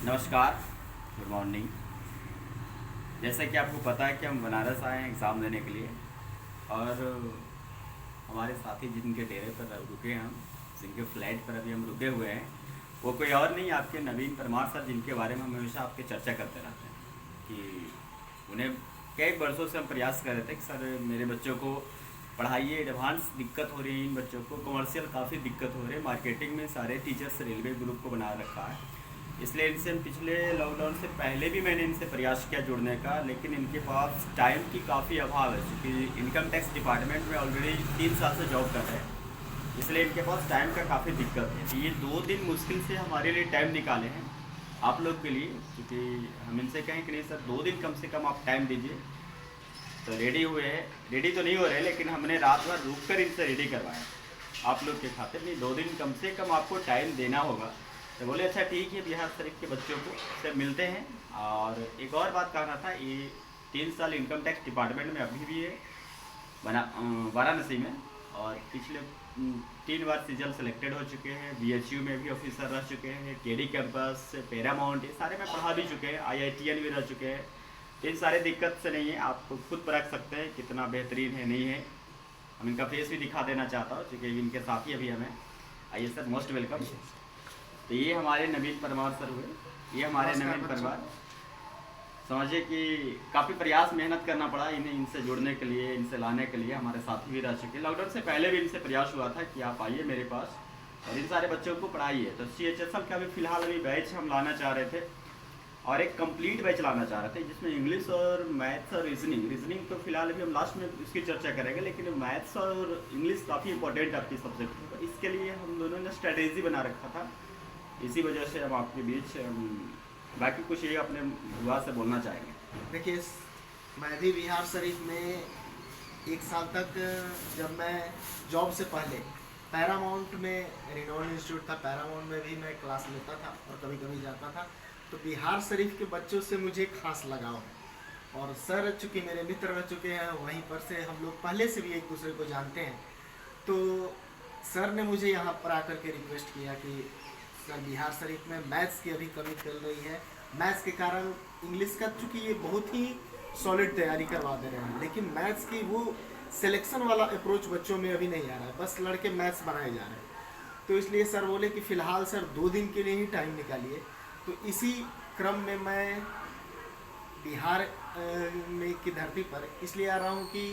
नमस्कार, good morning. जैसा कि आपको पता है कि हम बनारस आए हैं एग्ज़ाम देने के लिए और हमारे साथी जिनके डेरे पर रुके हैं हम, जिनके फ्लैट पर अभी हम रुके हुए हैं, वो कोई और नहीं आपके नवीन परमार सर, जिनके बारे में हम हमेशा आपके चर्चा करते रहते हैं कि उन्हें कई वर्षों से हम प्रयास कर रहे थे कि सर मेरे बच्चों को पढ़ाइए, एडवांस दिक्कत हो रही है इन बच्चों को, कमर्शियल काफ़ी दिक्कत हो रही है, मार्केटिंग में सारे टीचर्स रेलवे ग्रुप को बना रखा है। इसलिए इनसे हम पिछले लॉकडाउन से पहले भी मैंने इनसे प्रयास किया जुड़ने का, लेकिन इनके पास टाइम की काफ़ी अभाव है, क्योंकि इनकम टैक्स डिपार्टमेंट में ऑलरेडी 3 साल से जॉब कर रहे हैं, इसलिए इनके पास टाइम का काफ़ी दिक्कत है। तो ये 2 दिन मुश्किल से हमारे लिए टाइम निकाले हैं आप लोग के लिए, क्योंकि हम इनसे कहें कि नहीं सर 2 दिन कम से कम आप टाइम दीजिए। तो रेडी हुए हैं, रेडी तो नहीं हो रहे, लेकिन हमने रात भर रुक कर इनसे रेडी करवाया आप लोग के खातिर। नहीं, 2 दिन कम से कम आपको टाइम देना होगा। तो बोले अच्छा ठीक है, बिहार शरीफ के बच्चों को से मिलते हैं। और एक और बात कहना था, ये 3 साल इनकम टैक्स डिपार्टमेंट में अभी भी है वाराणसी में, और पिछले 3 बार सीजल सेलेक्टेड हो चुके हैं। बीएचयू में भी ऑफिसर रह चुके हैं, केडी कैंपस, पैरामाउंट, ये सारे में पढ़ा भी चुके हैं, IITN भी रह चुके हैं। तो इन सारे दिक्कत से नहीं है, आप खुद परख सकते हैं कितना बेहतरीन है नहीं है। हम इनका फेस भी दिखा देना चाहता हूँ, क्योंकि इनके साथी अभी हमें। आइए सर, मोस्ट वेलकम। तो ये हमारे नवीन परमार सर हुए, ये हमारे नवीन परमार। समझिए कि काफ़ी प्रयास मेहनत करना पड़ा इन्हें इनसे जुड़ने के लिए, इनसे लाने के लिए। हमारे साथी भी रह चुके, लॉकडाउन से पहले भी इनसे प्रयास हुआ था कि आप आइए मेरे पास और इन सारे बच्चों को पढ़ाइए। तो CHSL का भी फिलहाल अभी बैच हम लाना चाह रहे थे, और एक कंप्लीट बैच लाना चाह रहे थे जिसमें इंग्लिश और मैथ्स और रीजनिंग तो फिलहाल अभी हम लास्ट में इसकी चर्चा करेंगे, लेकिन मैथ्स और इंग्लिश काफ़ी इंपॉर्टेंट आपकी सब्जेक्ट है। तो इसके लिए हम दोनों ने स्ट्रेटेजी बना रखा था, इसी वजह से हम आपके बीच बाकी कुछ ये अपने युवा से बोलना चाहेंगे। देखिए, मैं भी बिहार शरीफ में 1 साल तक, जब मैं जॉब से पहले पैरामाउंट में, रिनोन इंस्टीट्यूट था, पैरामाउंट में भी मैं क्लास लेता था और कभी कभी जाता था। तो बिहार शरीफ के बच्चों से मुझे खास लगाव है, और सर चूँकि मेरे मित्र रह चुके हैं, वहीं पर से हम लोग पहले से भी एक दूसरे को जानते हैं। तो सर ने मुझे यहाँ पर आकर के रिक्वेस्ट किया कि सर बिहार शरीफ में मैथ्स की अभी कमी चल रही है, मैथ्स के कारण इंग्लिश का चूँकि ये बहुत ही सॉलिड तैयारी करवा दे रहे हैं, लेकिन मैथ्स की वो सिलेक्शन वाला अप्रोच बच्चों में अभी नहीं आ रहा है, बस लड़के मैथ्स बनाए जा रहे हैं। तो इसलिए सर बोले कि फ़िलहाल सर 2 दिन के लिए ही टाइम निकालिए। तो इसी क्रम में मैं बिहार में की धरती पर इसलिए आ रहा हूँ कि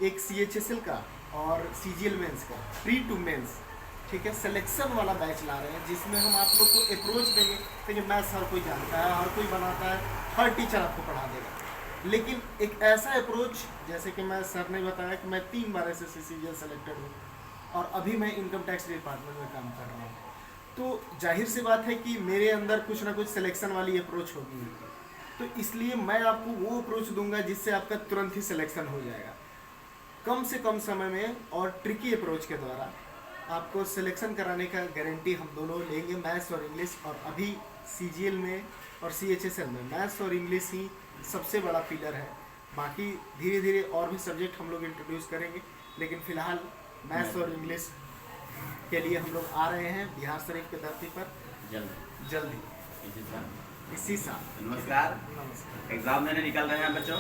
एक CHSL का और CGL मेंस का प्री टू मेंस, ठीक है, सिलेक्शन वाला बैच ला रहे हैं, जिसमें हम आप लोग को अप्रोच देंगे। देखिए, मैथ्स हर कोई जानता है, हर कोई बनाता है, हर टीचर आपको पढ़ा देगा, लेकिन एक ऐसा अप्रोच, जैसे कि मैं सर ने बताया कि मैं 3 बार SSC CGL सेलेक्टेड हूँ और अभी मैं इनकम टैक्स डिपार्टमेंट में काम कर रहा हूँ। तो जाहिर सी बात है कि मेरे अंदर कुछ ना कुछ सिलेक्शन वाली अप्रोच होगी। तो इसलिए मैं आपको वो अप्रोच दूंगा जिससे आपका तुरंत ही सिलेक्शन हो जाएगा, कम से कम समय में, और ट्रिकी अप्रोच के द्वारा आपको सिलेक्शन कराने का गारंटी हम दोनों लेंगे, मैथ्स और इंग्लिश। और अभी CGL में और CHSL में मैथ्स और इंग्लिश ही सबसे बड़ा पिलर है, बाकी धीरे धीरे और भी सब्जेक्ट हम लोग इंट्रोड्यूस करेंगे, लेकिन फ़िलहाल मैथ्स और इंग्लिश के लिए हम लोग आ रहे हैं बिहार शरीफ की धरती पर जल्दी इसी साल। इसी साल। नमस्कार, नमस्कार। एग्ज़ाम देने निकल रहे हैं बच्चों।